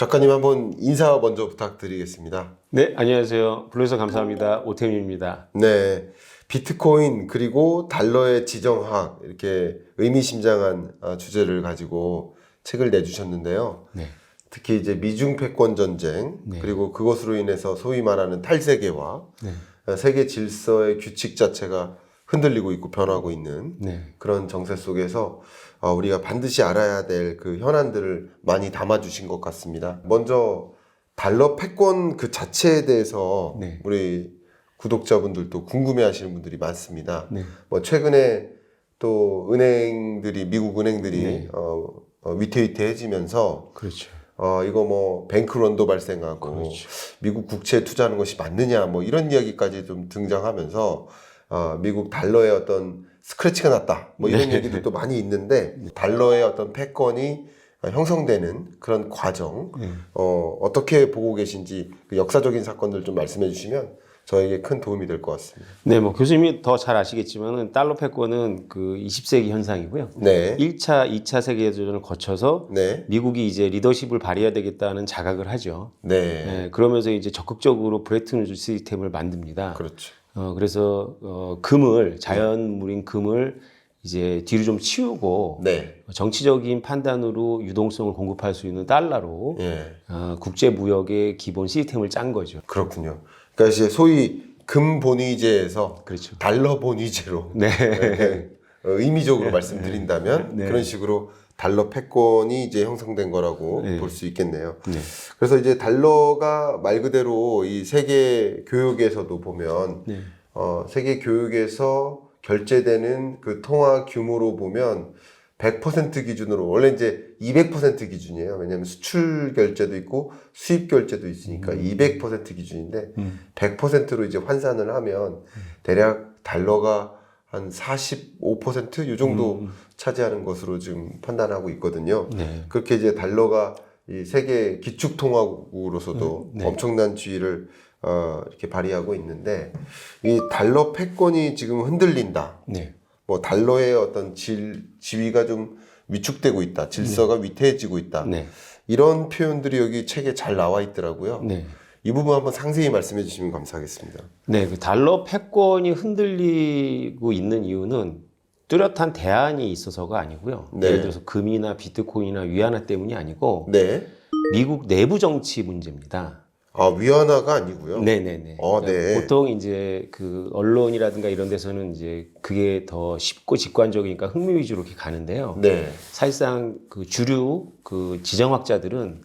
작가님 한번 인사 먼저 부탁드리겠습니다. 네, 안녕하세요. 불러주셔서 감사합니다. 오태민입니다. 네, 비트코인 그리고 달러의 지정학 이렇게 의미심장한 주제를 가지고 책을 내주셨는데요. 네. 특히 이제 미중 패권 전쟁 네. 그리고 그것으로 인해서 소위 말하는 탈세계화, 네. 세계 질서의 규칙 자체가 흔들리고 있고 변하고 있는 네. 그런 정세 속에서 우리가 반드시 알아야 될 그 현안들을 많이 담아주신 것 같습니다. 먼저 달러 패권 그 자체에 대해서 네. 우리 구독자분들도 궁금해하시는 분들이 많습니다. 네. 뭐 최근에 또 은행들이 미국 은행들이 네. 위태위태해지면서 그렇죠. 이거 뭐 뱅크런도 발생하고 그렇죠. 미국 국채에 투자하는 것이 맞느냐 뭐 이런 이야기까지 좀 등장하면서 미국 달러의 어떤 스크래치가 났다 뭐 이런 네. 얘기도 또 많이 있는데 달러의 어떤 패권이 형성되는 그런 과정 네. 어떻게 보고 계신지 그 역사적인 사건들 좀 말씀해 주시면 저에게 큰 도움이 될 것 같습니다. 네, 뭐 교수님이 더 잘 아시겠지만은 달러 패권은 그 20세기 현상이고요. 네. 1차, 2차 세계대전을 거쳐서 네. 미국이 이제 리더십을 발휘해야 되겠다는 자각을 하죠. 네. 네, 그러면서 이제 적극적으로 브레튼 우드 시스템을 만듭니다. 그렇죠. 그래서 금을 자연물인 금을 이제 뒤로 좀 치우고 네. 정치적인 판단으로 유동성을 공급할 수 있는 달러로 예. 국제 무역의 기본 시스템을 짠 거죠. 그렇군요. 그러니까 이제 소위 금 본위제에서 그렇죠. 달러 본위제로 네. 이렇게 의미적으로 말씀드린다면 네. 그런 식으로 달러 패권이 이제 형성된 거라고 네. 볼 수 있겠네요. 네. 그래서 이제 달러가 말 그대로 이 세계 교육에서도 보면 네. 세계 교육에서 결제되는 그 통화 규모로 보면 100% 기준으로 원래 이제 200% 기준이에요. 왜냐하면 수출 결제도 있고 수입 결제도 있으니까 200% 기준인데 100%로 이제 환산을 하면 대략 달러가 한 45%이 정도 차지하는 것으로 지금 판단하고 있거든요. 네. 그렇게 이제 달러가 이 세계 기축 통화국으로서도 네. 엄청난 지위를 이렇게 발휘하고 있는데 이 달러 패권이 지금 흔들린다. 네. 뭐 달러의 어떤 지위가 좀 위축되고 있다. 질서가 위태해지고 있다. 네. 이런 표현들이 여기 책에 잘 나와 있더라고요. 네. 이 부분 한번 상세히 말씀해 주시면 감사하겠습니다. 네. 그 달러 패권이 흔들리고 있는 이유는 뚜렷한 대안이 있어서가 아니고요. 네. 예를 들어서 금이나 비트코인이나 위안화 때문이 아니고 네. 미국 내부 정치 문제입니다. 위안화가 아니고요. 네네네. 네. 보통 이제 그 언론이라든가 이런 데서는 이제 그게 더 쉽고 직관적이니까 흥미 위주로 이렇게 가는데요. 네. 사실상 그 주류 그 지정학자들은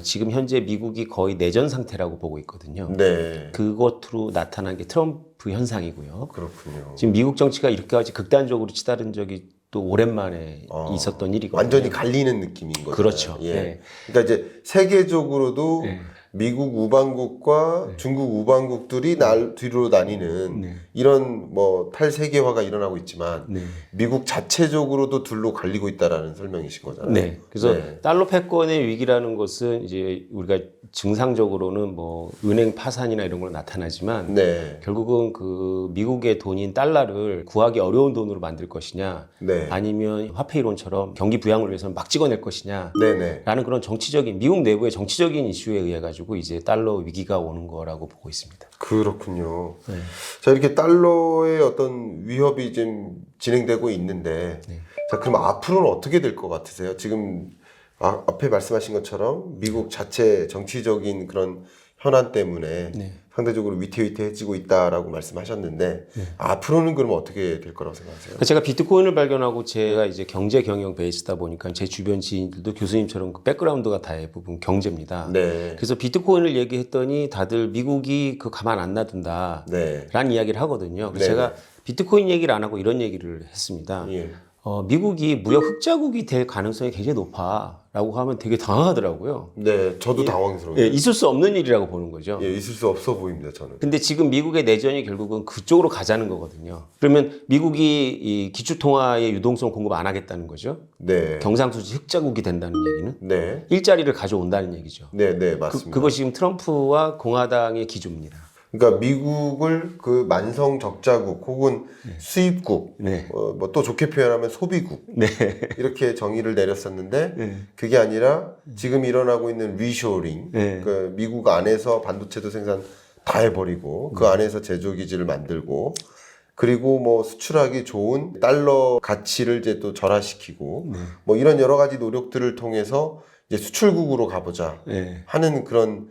지금 현재 미국이 거의 내전 상태라고 보고 있거든요. 네. 그것으로 나타난 게 트럼프 현상이고요. 그렇군요. 지금 미국 정치가 이렇게까지 극단적으로 치달은 적이 또 오랜만에 있었던 일이거든요. 완전히 갈리는 느낌인 거죠. 그렇죠. 예. 네. 그러니까 이제 세계적으로도 네. 미국 우방국과 중국 우방국들이 뒤로 나뉘는 네. 이런 뭐 탈세계화가 일어나고 있지만 네. 미국 자체적으로도 둘로 갈리고 있다라는 설명이신 거잖아요. 네. 그래서 네. 달러 패권의 위기라는 것은 이제 우리가 증상적으로는 뭐 은행 파산이나 이런 걸로 나타나지만 네. 결국은 그 미국의 돈인 달러를 구하기 어려운 돈으로 만들 것이냐 네. 아니면 화폐 이론처럼 경기 부양을 위해서는 막 찍어낼 것이냐 네네. 라는 그런 정치적인 미국 내부의 정치적인 이슈에 의해 가지고 이제 달러 위기가 오는 거라고 보고 있습니다. 그렇군요. 네. 자, 이렇게 달러의 어떤 위협이 지금 진행되고 있는데 네. 자, 그럼 앞으로는 어떻게 될 것 같으세요? 지금 앞에 말씀하신 것처럼 미국 자체 정치적인 그런 현안 때문에 네. 상대적으로 위태위태해지고 있다라고 말씀하셨는데 앞으로는 그럼 어떻게 될 거라고 생각하세요? 제가 비트코인을 발견하고 제가 이제 경제 경영 베이스다 보니까 제 주변 지인들도 교수님처럼 그 백그라운드가 대부분 경제입니다. 네. 그래서 비트코인을 얘기했더니 다들 미국이 그 가만 안 놔둔다 네. 라는 이야기를 하거든요. 그래서 네. 제가 비트코인 얘기를 안 하고 이런 얘기를 했습니다. 예. 미국이 무역 흑자국이 될 가능성이 굉장히 높아라고 하면 되게 당황하더라고요. 네, 저도 당황스러워요. 예, 있을 수 없는 일이라고 보는 거죠. 예, 있을 수 없어 보입니다, 저는. 근데 지금 미국의 내전이 결국은 그쪽으로 가자는 거거든요. 그러면 미국이 이 기축통화의 유동성 공급 안 하겠다는 거죠. 네. 경상수지 흑자국이 된다는 얘기는 네. 일자리를 가져온다는 얘기죠. 네, 네, 맞습니다. 그것이 지금 트럼프와 공화당의 기조입니다. 그러니까 미국을 그 만성 적자국 혹은 수입국, 네. 뭐 또 좋게 표현하면 소비국 네. 이렇게 정의를 내렸었는데 네. 그게 아니라 지금 일어나고 있는 리쇼링, 네. 그 미국 안에서 반도체도 생산 다 해버리고 그 안에서 제조 기지를 만들고 그리고 뭐 수출하기 좋은 달러 가치를 이제 또 절하시키고 뭐 이런 여러 가지 노력들을 통해서 이제 수출국으로 가보자 네. 하는 그런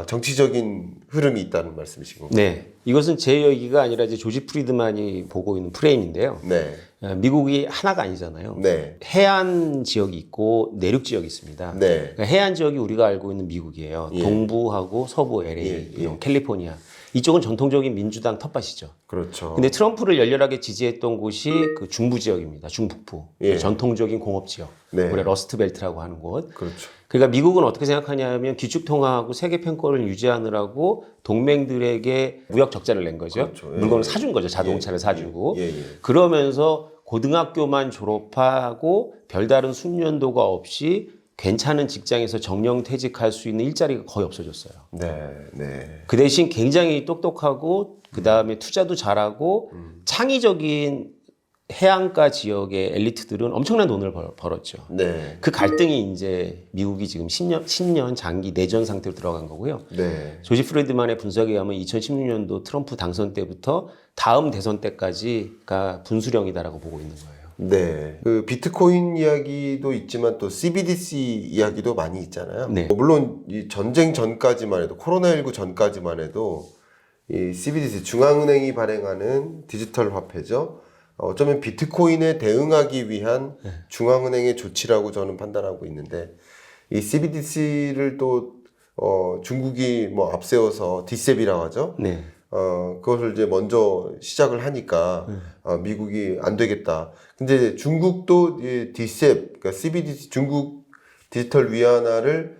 정치적인 흐름이 있다는 말씀이신 건가요? 네. 이것은 제 얘기가 아니라 이제 조지 프리드만이 보고 있는 프레임인데요. 네. 미국이 하나가 아니잖아요. 네. 해안 지역이 있고 내륙 지역이 있습니다. 네. 그러니까 해안 지역이 우리가 알고 있는 미국이에요. 예. 동부하고 서부 LA, 예, 예. 캘리포니아. 이쪽은 전통적인 민주당 텃밭이죠. 그렇죠. 근데 트럼프를 열렬하게 지지했던 곳이 그 중부 지역입니다. 중북부. 예. 전통적인 공업 지역. 네. 우리가 러스트벨트라고 하는 곳. 그렇죠. 그러니까 미국은 어떻게 생각하냐면 기축통화하고 세계 패권을 유지하느라고 동맹들에게 무역 적자를 낸 거죠. 그렇죠. 예. 물건을 사준 거죠. 자동차를 사주고. 예, 예. 그러면서 고등학교만 졸업하고 별다른 숙련도가 없이 괜찮은 직장에서 정령 퇴직할 수 있는 일자리가 거의 없어졌어요. 네. 네. 그 대신 굉장히 똑똑하고 그 다음에 투자도 잘하고 창의적인 해안가 지역의 엘리트들은 엄청난 돈을 벌었죠. 네. 그 갈등이 이제 미국이 지금 10년 장기 내전 상태로 들어간 거고요. 네. 조지 프리드만의 분석에 의하면 2016년도 트럼프 당선 때부터 다음 대선 때까지가 분수령이다라고 보고 있는 거예요. 네. 그 비트코인 이야기도 있지만 또 CBDC 이야기도 많이 있잖아요. 네. 물론 이 전쟁 전까지만 해도 코로나19 전까지만 해도 이 CBDC 중앙은행이 발행하는 디지털 화폐죠. 어쩌면 비트코인에 대응하기 위한 중앙은행의 조치라고 저는 판단하고 있는데 이 CBDC를 또 중국이 뭐 앞세워서 디셉이라고 하죠. 네. 그것을 이제 먼저 시작을 하니까 미국이 안 되겠다. 근데 중국도 이 디셉, 그러니까 CBDC 중국 디지털 위안화를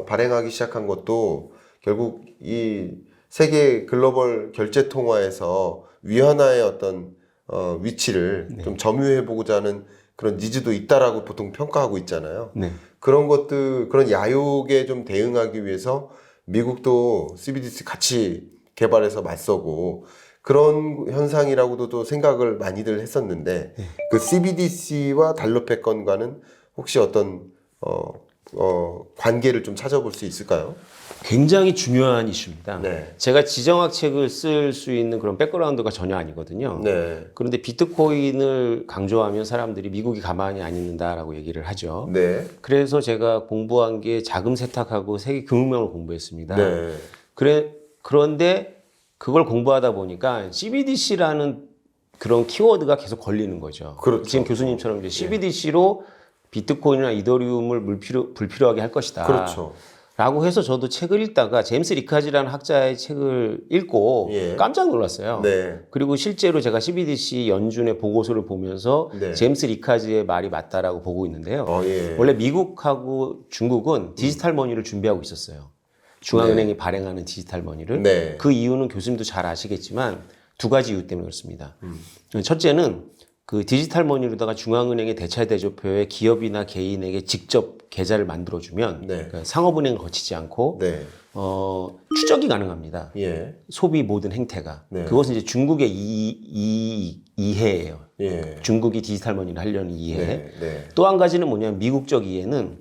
발행하기 시작한 것도 결국 이 세계 글로벌 결제 통화에서 위안화의 어떤 위치를 좀 점유해보고자 하는 그런 니즈도 있다라고 보통 평가하고 있잖아요. 네. 그런 것들, 그런 야욕에 좀 대응하기 위해서 미국도 CBDC 같이 개발해서 맞서고 그런 현상이라고도 또 생각을 많이들 했었는데 그 CBDC와 달러 패권과는 혹시 어떤 관계를 좀 찾아볼 수 있을까요? 굉장히 중요한 이슈입니다. 네. 제가 지정학 책을 쓸 수 있는 그런 백그라운드가 전혀 아니거든요. 네. 그런데 비트코인을 강조하면 사람들이 미국이 가만히 안 있는다라고 얘기를 하죠. 네. 그래서 제가 공부한 게 자금 세탁하고 세계 금융명을 공부했습니다. 네. 그런데 그걸 공부하다 보니까 CBDC라는 그런 키워드가 계속 걸리는 거죠. 그렇죠. 지금 교수님처럼 이제 CBDC로 비트코인이나 이더리움을 불필요하게 할 것이다. 그렇죠. 라고 해서 저도 책을 읽다가 제임스 리카지라는 학자의 책을 읽고 예. 깜짝 놀랐어요. 네. 그리고 실제로 제가 CBDC 연준의 보고서를 보면서 네. 제임스 리카지의 말이 맞다라고 보고 있는데요. 예. 원래 미국하고 중국은 디지털 머니를 준비하고 있었어요. 중앙은행이 발행하는 디지털 머니를. 네. 그 이유는 교수님도 잘 아시겠지만 두 가지 이유 때문에 그렇습니다. 첫째는 그 디지털 머니로다가 중앙은행의 대차대조표에 기업이나 개인에게 직접 계좌를 만들어주면 네. 그러니까 상업은행을 거치지 않고 네. 추적이 가능합니다. 예. 소비 모든 행태가. 네. 그것은 이제 중국의 이해예요. 예. 중국이 디지털 머니를 하려는 이해. 네. 네. 또 한 가지는 뭐냐면 미국적 이해는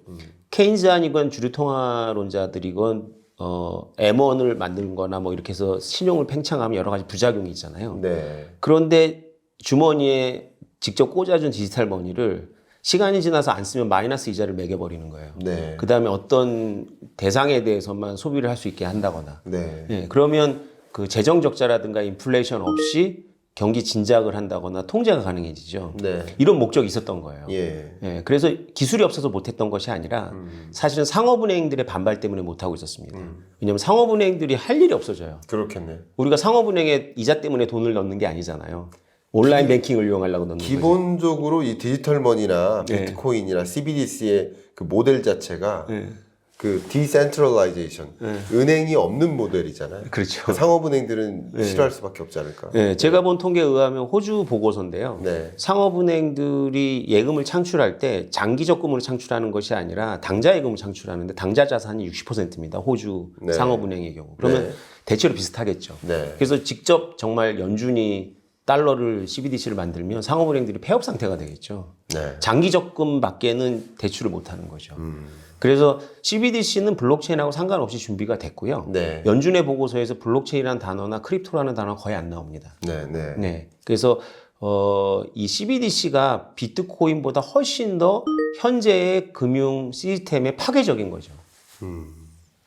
케인즈안이건 주류통화론자들이건 M1을 만드는 거나 뭐 이렇게 해서 신용을 팽창하면 여러 가지 부작용이 있잖아요. 네. 그런데 주머니에 직접 꽂아준 디지털 머니를 시간이 지나서 안 쓰면 마이너스 이자를 매겨버리는 거예요. 네. 그 다음에 어떤 대상에 대해서만 소비를 할 수 있게 한다거나. 네. 예, 그러면 그 재정 적자라든가 인플레이션 없이 경기 진작을 한다거나 통제가 가능해지죠. 네. 이런 목적이 있었던 거예요. 예. 예, 그래서 기술이 없어서 못했던 것이 아니라 사실은 상업은행들의 반발 때문에 못하고 있었습니다. 왜냐하면 상업은행들이 할 일이 없어져요. 그렇겠네. 우리가 상업은행에 이자 때문에 돈을 넣는 게 아니잖아요. 온라인 뱅킹을 이용하려고 넣는 거죠. 기본적으로 이 디지털 머니나 네. 비트코인이나 CBDC의 그 모델 자체가 네. 그 디센트럴라이제이션, 은행이 없는 모델이잖아요. 그렇죠. 그 상업은행들은 싫어할 수밖에 없지 않을까. 네, 제가 본 통계에 의하면 호주 보고서인데요. 네. 상업은행들이 예금을 창출할 때 장기 적금으로 창출하는 것이 아니라 당좌 예금을 창출하는데 당좌 자산이 60%입니다. 호주 네. 상업은행의 경우. 그러면 네. 대체로 비슷하겠죠. 네. 그래서 직접 정말 연준이 달러를 CBDC를 만들면 상업은행들이 폐업 상태가 되겠죠. 네. 장기 적금밖에는 대출을 못 하는 거죠. 그래서 CBDC는 블록체인하고 상관없이 준비가 됐고요. 네. 연준의 보고서에서 블록체인이라는 단어나 크립토라는 단어가 거의 안 나옵니다. 네. 네. 네. 그래서 이 CBDC가 비트코인보다 훨씬 더 현재의 금융 시스템에 파괴적인 거죠.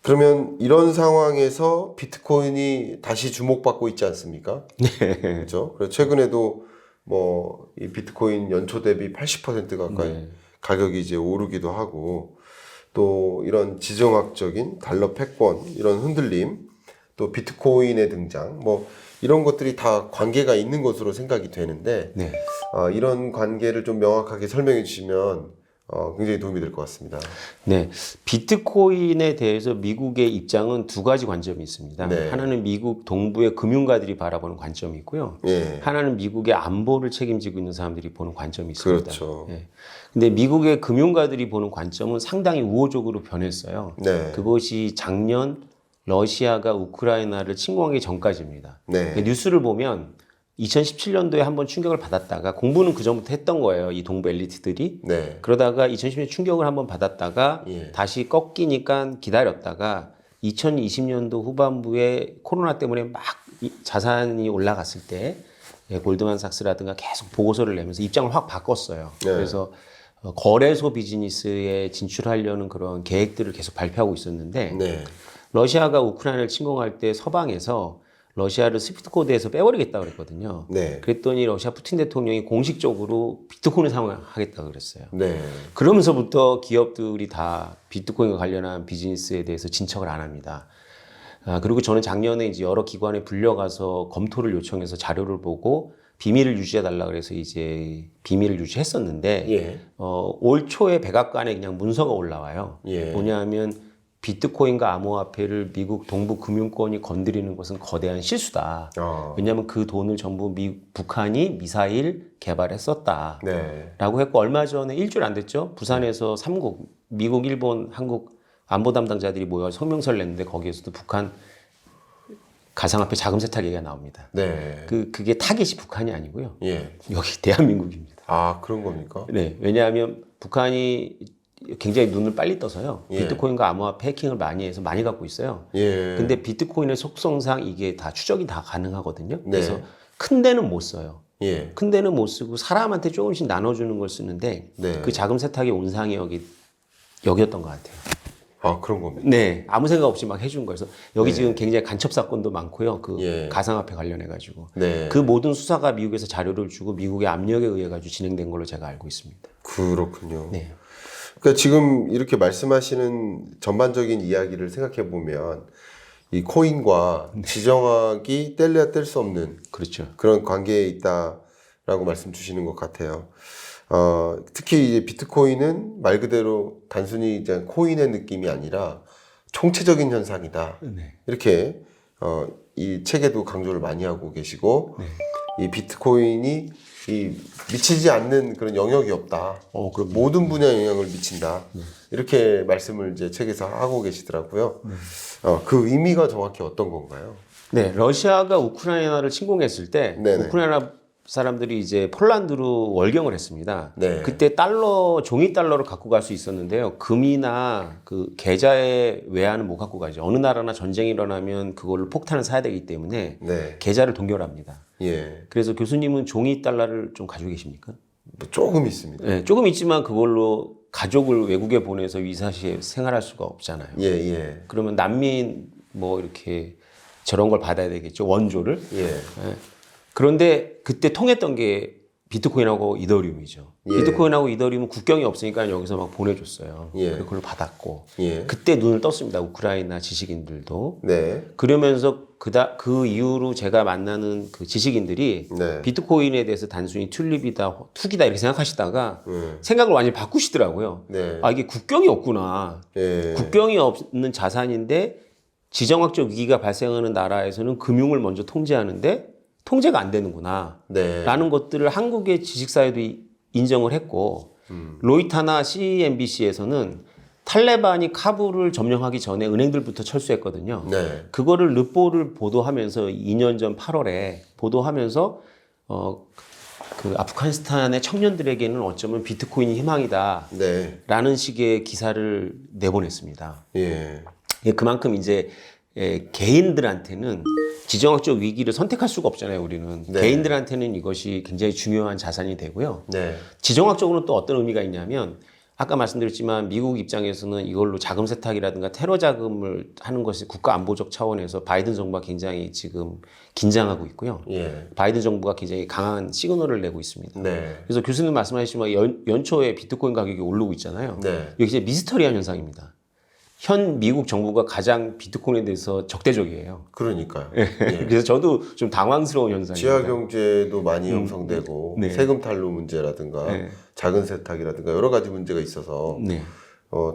그러면 이런 상황에서 비트코인이 다시 주목받고 있지 않습니까? 네. 그렇죠. 그래서 최근에도 뭐 이 비트코인 연초 대비 80% 가까이 네. 가격이 이제 오르기도 하고 또 이런 지정학적인 달러 패권 이런 흔들림 또 비트코인의 등장 뭐 이런 것들이 다 관계가 있는 것으로 생각이 되는데 네. 이런 관계를 좀 명확하게 설명해 주시면 굉장히 도움이 될 것 같습니다. 네. 비트코인에 대해서 미국의 입장은 두 가지 관점이 있습니다. 네. 하나는 미국 동부의 금융가들이 바라보는 관점이 있고요. 예. 하나는 미국의 안보를 책임지고 있는 사람들이 보는 관점이 있습니다. 그렇죠. 예. 근데 미국의 금융가들이 보는 관점은 상당히 우호적으로 변했어요. 네. 그것이 작년 러시아가 우크라이나를 침공하기 전까지입니다. 네. 뉴스를 보면 2017년도에 한번 충격을 받았다가 공부는 그 전부터 했던 거예요. 이 동부 엘리트들이. 네. 그러다가 2010년 충격을 한번 받았다가 예. 다시 꺾이니까 기다렸다가 2020년도 후반부에 코로나 때문에 막 자산이 올라갔을 때 골드만삭스라든가 계속 보고서를 내면서 입장을 확 바꿨어요. 네. 그래서 거래소 비즈니스에 진출하려는 그런 계획들을 계속 발표하고 있었는데 네. 러시아가 우크라이나를 침공할 때 서방에서 러시아를 스위프트 코드에서 빼버리겠다고 그랬거든요. 네. 그랬더니 러시아 푸틴 대통령이 공식적으로 비트코인을 사용하겠다고 그랬어요. 네. 그러면서부터 기업들이 다 비트코인과 관련한 비즈니스에 대해서 진척을 안 합니다. 그리고 저는 작년에 이제 여러 기관에 불려가서 검토를 요청해서 자료를 보고 비밀을 유지해달라 그래서 이제 비밀을 유지했었는데 예. 올 초에 백악관에 그냥 문서가 올라와요. 예. 뭐냐하면 비트코인과 암호화폐를 미국 동부 금융권이 건드리는 것은 거대한 실수다. 왜냐하면 그 돈을 전부 북한이 미사일 개발했었다. 네. 라고 했고 얼마 전에 일주일 안 됐죠. 부산에서 3국 미국, 일본, 한국 안보 담당자들이 모여 성명서를 냈는데 거기에서도 북한 가상화폐 자금 세탁 얘기가 나옵니다. 네. 그게 타깃이 북한이 아니고요. 예. 여기 대한민국입니다. 아, 그런 겁니까? 네. 왜냐하면 북한이 굉장히 눈을 빨리 떠서요. 예. 비트코인과 암호화폐 해킹을 많이 해서 많이 갖고 있어요. 예. 근데 비트코인의 속성상 이게 다 추적이 다 가능하거든요. 네. 그래서 큰 데는 못 써요. 예. 큰 데는 못 쓰고 사람한테 조금씩 나눠주는 걸 쓰는데 네. 그 자금 세탁의 온상이 여기였던 것 같아요. 아, 그런 겁니다. 네, 아무 생각 없이 막 해준 거여서 여기 네. 지금 굉장히 간첩 사건도 많고요. 그 예. 가상화폐 관련해 가지고 네. 그 모든 수사가 미국에서 자료를 주고 미국의 압력에 의해 가지고 진행된 걸로 제가 알고 있습니다. 그렇군요. 네, 그러니까 지금 이렇게 말씀하시는 전반적인 이야기를 생각해 보면 이 코인과 지정학이 뗄래야 뗄 수 없는 그렇죠. 그런 관계에 있다라고 말씀 주시는 것 같아요. 특히 이제 비트코인은 말 그대로 단순히 이제 코인의 느낌이 아니라 총체적인 현상이다. 네. 이렇게 이 책에도 강조를 많이 하고 계시고 이 비트코인이 이 미치지 않는 그런 영역이 없다. 그럼 모든 분야에 영향을 미친다. 이렇게 말씀을 이제 책에서 하고 계시더라고요. 그 의미가 정확히 어떤 건가요? 네, 러시아가 우크라이나를 침공했을 때 네네. 우크라이나 사람들이 이제 폴란드로 월경을 했습니다. 네. 그때 종이 달러를 갖고 갈 수 있었는데요. 금이나 그 계좌에 외화는 못 갖고 가죠. 어느 나라나 전쟁이 일어나면 그걸로 폭탄을 사야 되기 때문에 네. 계좌를 동결합니다. 예. 그래서 교수님은 종이 달러를 좀 가지고 계십니까? 뭐 조금 있습니다. 네, 조금 있지만 그걸로 가족을 외국에 보내서 위사시에 생활할 수가 없잖아요. 예, 예. 그러면 난민 뭐 이렇게 저런 걸 받아야 되겠죠. 원조를. 예. 네. 그런데 그때 통했던 게 비트코인하고 이더리움이죠. 예. 비트코인하고 이더리움은 국경이 없으니까 여기서 막 보내줬어요. 예. 그걸 받았고 예. 그때 눈을 떴습니다. 우크라이나 지식인들도. 네. 그러면서 그 이후로 제가 만나는 그 지식인들이 네. 비트코인에 대해서 단순히 튤립이다, 투기다 이렇게 생각하시다가 네. 생각을 완전히 바꾸시더라고요. 네. 아, 이게 국경이 없구나. 예. 국경이 없는 자산인데 지정학적 위기가 발생하는 나라에서는 금융을 먼저 통제하는데 통제가 안 되는구나. 네. 라는 것들을 한국의 지식사회도 인정을 했고 로이타나 CNBC에서는 탈레반이 카불을 점령하기 전에 은행들부터 철수했거든요. 네. 그거를 르포를 보도하면서 2년 전 8월에 보도하면서 그 아프가니스탄의 청년들에게는 어쩌면 비트코인이 희망이다. 네. 라는 식의 기사를 내보냈습니다. 예. 그만큼 이제 개인들한테는 지정학적 위기를 선택할 수가 없잖아요, 우리는. 네. 개인들한테는 이것이 굉장히 중요한 자산이 되고요. 네. 지정학적으로는 또 어떤 의미가 있냐면 아까 말씀드렸지만 미국 입장에서는 이걸로 자금 세탁이라든가 테러 자금을 하는 것이 국가 안보적 차원에서 바이든 정부가 굉장히 지금 긴장하고 있고요. 예. 바이든 정부가 굉장히 강한 시그널을 내고 있습니다. 네. 그래서 교수님 말씀하시지만 연초에 비트코인 가격이 오르고 있잖아요. 네. 이게 이제 미스터리한 현상입니다. 현 미국 정부가 가장 비트코인에 대해서 적대적이에요. 그러니까요. 그래서 저도 좀 당황스러운 현상입니다. 지하 경제도 많이 형성되고 네. 세금 탈루 문제라든가 네. 자금 세탁이라든가 여러 가지 문제가 있어서 네.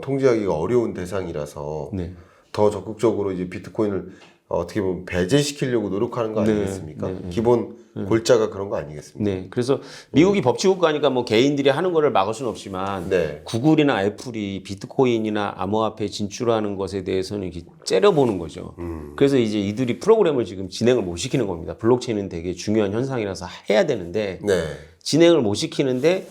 통제하기가 어려운 대상이라서 네. 더 적극적으로 이제 비트코인을 어떻게 보면 배제시키려고 노력하는 거 네. 아니겠습니까? 네. 기본 골자가 그런 거 아니겠습니까? 네. 그래서 미국이 법치국가니까 뭐 개인들이 하는 거를 막을 수는 없지만 네. 구글이나 애플이 비트코인이나 암호화폐에 진출하는 것에 대해서는 이렇게 째려보는 거죠. 그래서 이제 이들이 프로그램을 지금 진행을 못 시키는 겁니다. 블록체인은 되게 중요한 현상이라서 해야 되는데 네. 진행을 못 시키는데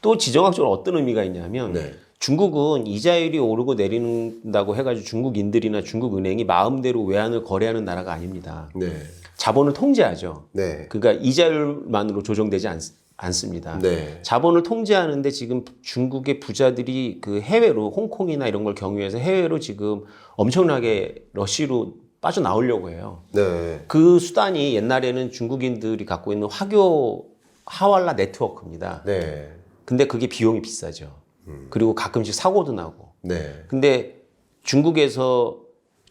또 지정학적으로 어떤 의미가 있냐면 네. 중국은 이자율이 오르고 내린다고 해가지고 중국인들이나 중국은행이 마음대로 외환을 거래하는 나라가 아닙니다. 네. 자본을 통제하죠. 네. 그러니까 이자율만으로 조정되지 않습니다. 네. 자본을 통제하는데 지금 중국의 부자들이 그 해외로 홍콩이나 이런 걸 경유해서 해외로 지금 엄청나게 러시로 빠져나오려고 해요. 네. 그 수단이 옛날에는 중국인들이 갖고 있는 화교 하왈라 네트워크입니다. 네. 근데 그게 비용이 비싸죠. 그리고 가끔씩 사고도 나고. 네. 근데 중국에서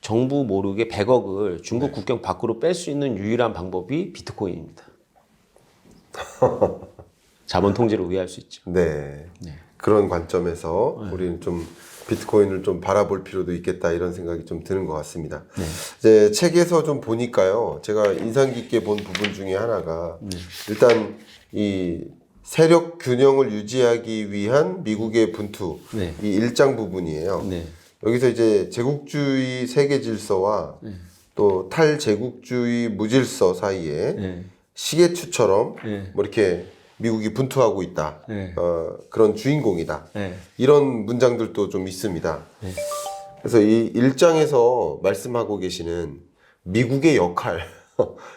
정부 모르게 100억을 중국 국경 밖으로 뺄 수 있는 유일한 방법이 비트코인입니다. 자본 통제를 우회할 수 있죠. 네. 네. 그런 관점에서 우리는 좀 비트코인을 좀 바라볼 필요도 있겠다 이런 생각이 좀 드는 것 같습니다. 네. 이제 책에서 좀 보니까요, 제가 인상 깊게 본 부분 중에 하나가 일단 이 세력 균형을 유지하기 위한 미국의 분투, 네. 이 1장 부분이에요. 네. 여기서 이제 제국주의 세계 질서와 또 탈제국주의 무질서 사이에 네. 시계추처럼 네. 뭐 이렇게 미국이 분투하고 있다. 네. 그런 주인공이다. 네. 이런 문장들도 좀 있습니다. 네. 그래서 이 1장에서 말씀하고 계시는 미국의 역할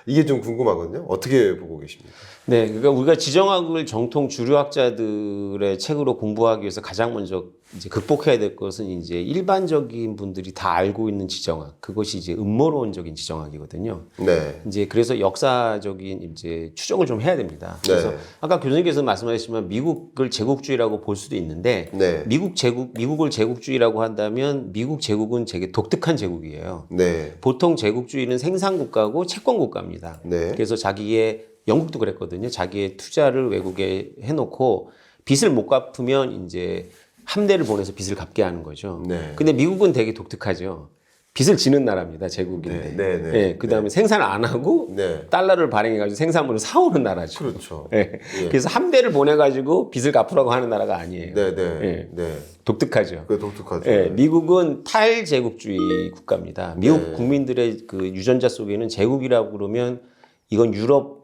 이게 좀 궁금하거든요. 어떻게 보고 계십니까? 네, 그러니까 우리가 지정학을 정통 주류학자들의 책으로 공부하기 위해서 가장 먼저 이제 극복해야 될 것은 이제 일반적인 분들이 다 알고 있는 지정학, 그것이 이제 음모론적인 지정학이거든요. 네. 이제 그래서 역사적인 이제 추적을 좀 해야 됩니다. 그래서 네. 아까 교수님께서 말씀하셨지만 미국을 제국주의라고 볼 수도 있는데 네. 미국을 제국주의라고 한다면 미국 제국은 되게 독특한 제국이에요. 네. 보통 제국주의는 생산국가고 채권국가입니다. 네. 그래서 자기의 영국도 그랬거든요. 자기의 투자를 외국에 해놓고 빚을 못 갚으면 이제 함대를 보내서 빚을 갚게 하는 거죠. 네. 근데 미국은 되게 독특하죠. 빚을 지는 나라입니다. 제국인데. 네, 네, 네. 그다음에 생산을 안 하고 네. 달러를 발행해가지고 생산물을 사오는 나라죠. 그렇죠. 네. 예. 그래서 함대를 보내가지고 빚을 갚으라고 하는 나라가 아니에요. 네, 네. 예. 네. 독특하죠. 그 독특하죠. 예, 미국은 탈제국주의 국가입니다. 미국 네. 국민들의 그 유전자 속에는 제국이라고 그러면 이건 유럽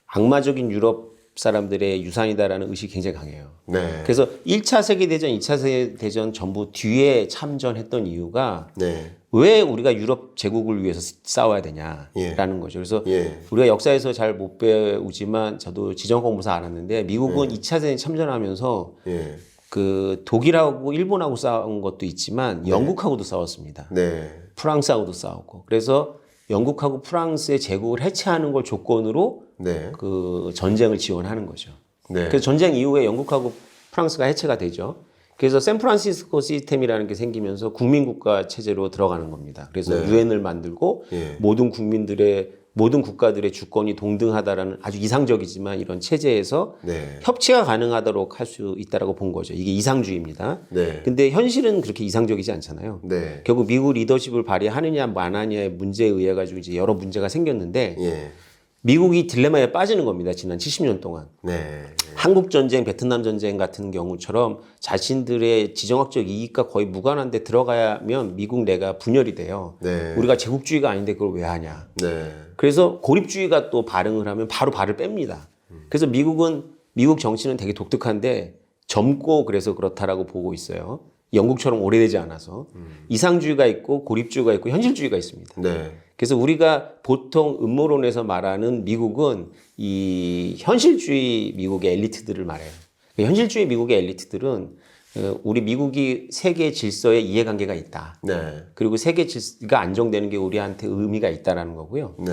악마적인 유럽 사람들의 유산이다라는 의식이 굉장히 강해요. 네. 그래서 1차 세계대전, 2차 세계대전 전부 뒤에 참전했던 이유가 네. 왜 우리가 유럽 제국을 위해서 싸워야 되냐라는 예. 거죠. 그래서 예. 우리가 역사에서 잘 못 배우지만 저도 지정공부사 알았는데 미국은 2차 세계에 참전하면서 예. 그 독일하고 일본하고 싸운 것도 있지만 영국하고도 싸웠습니다. 네. 프랑스하고도 싸웠고. 그래서 영국하고 프랑스의 제국을 해체하는 걸 조건으로 네. 그 전쟁을 지원하는 거죠. 네. 그래서 전쟁 이후에 영국하고 프랑스가 해체가 되죠. 그래서 샌프란시스코 시스템이라는 게 생기면서 국민국가 체제로 들어가는 겁니다. 그래서 네. 유엔을 만들고 예. 모든 국가들의 주권이 동등하다라는 아주 이상적이지만 이런 체제에서 네. 협치가 가능하도록 할 수 있다라고 본 거죠. 이게 이상주의입니다. 네. 근데 현실은 그렇게 이상적이지 않잖아요. 네. 결국 미국 리더십을 발휘하느냐 마느냐의 문제에 의해 가지고 이제 여러 문제가 생겼는데 예. 미국이 딜레마에 빠지는 겁니다. 지난 70년 동안. 네. 한국 전쟁, 베트남 전쟁 같은 경우처럼 자신들의 지정학적 이익과 거의 무관한데 들어가면 미국 내가 분열이 돼요. 네. 우리가 제국주의가 아닌데 그걸 왜 하냐. 네. 그래서 고립주의가 또 발응을 하면 바로 발을 뺍니다. 그래서 미국 정치는 되게 독특한데 젊고 그래서 그렇다라고 보고 있어요. 영국처럼 오래되지 않아서. 이상주의가 있고 고립주의가 있고 현실주의가 있습니다. 네. 그래서 우리가 보통 음모론에서 말하는 미국은 이 현실주의 미국의 엘리트들을 말해요. 현실주의 미국의 엘리트들은 우리 미국이 세계 질서에 이해관계가 있다. 네. 그리고 세계 질서가 안정되는 게 우리한테 의미가 있다라는 거고요. 네.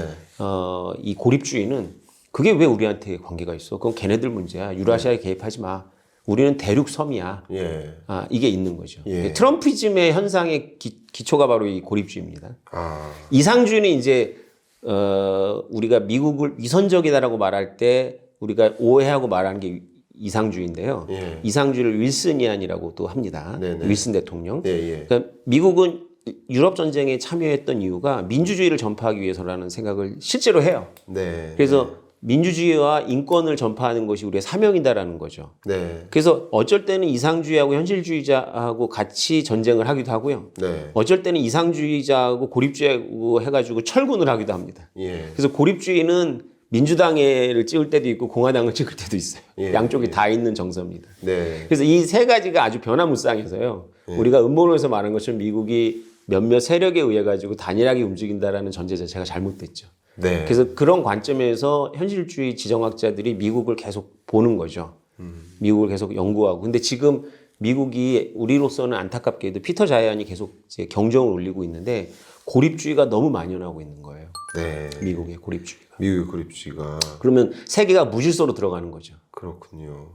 이 고립주의는 그게 왜 우리한테 관계가 있어? 그건 걔네들 문제야. 유라시아에 개입하지 마. 우리는 대륙 섬이야. 예. 이게 있는 거죠. 예. 트럼피즘의 현상의 기초가 바로 이 고립주의입니다. 아. 이상주의는 이제 우리가 미국을 위선적이다라고 말할 때 우리가 오해하고 말하는 게 이상주의인데요. 예. 이상주의를 윌슨이안이라고 또 합니다. 네네. 윌슨 대통령. 예, 예. 그러니까 미국은 유럽 전쟁에 참여했던 이유가 민주주의를 전파하기 위해서라는 생각을 실제로 해요. 네. 그래서 민주주의와 인권을 전파하는 것이 우리의 사명이다라는 거죠. 네. 그래서 어쩔 때는 이상주의하고 현실주의자하고 같이 전쟁을 하기도 하고요. 네. 어쩔 때는 이상주의자하고 고립주의하고 해가지고 철군을 하기도 합니다. 예. 그래서 고립주의는 민주당을 찍을 때도 있고 공화당을 찍을 때도 있어요. 예, 양쪽이 다 있는 정서입니다. 네. 그래서 이 세 가지가 아주 변화무쌍해서요. 우리가 음모론에서 말한 것처럼 미국이 몇몇 세력에 의해 가지고 단일하게 움직인다라는 전제 자체가 잘못됐죠. 네. 그래서 그런 관점에서 현실주의 지정학자들이 미국을 계속 보는 거죠. 미국을 계속 연구하고. 근데 지금 미국이 우리로서는 안타깝게도 피터 자이언이 계속 이제 경종을 울리고 있는데 고립주의가 너무 만연하고 있는 거예요. 네. 미국의 고립주의가. 미국의 고립주의가 그러면 세계가 무질서로 들어가는 거죠. 그렇군요.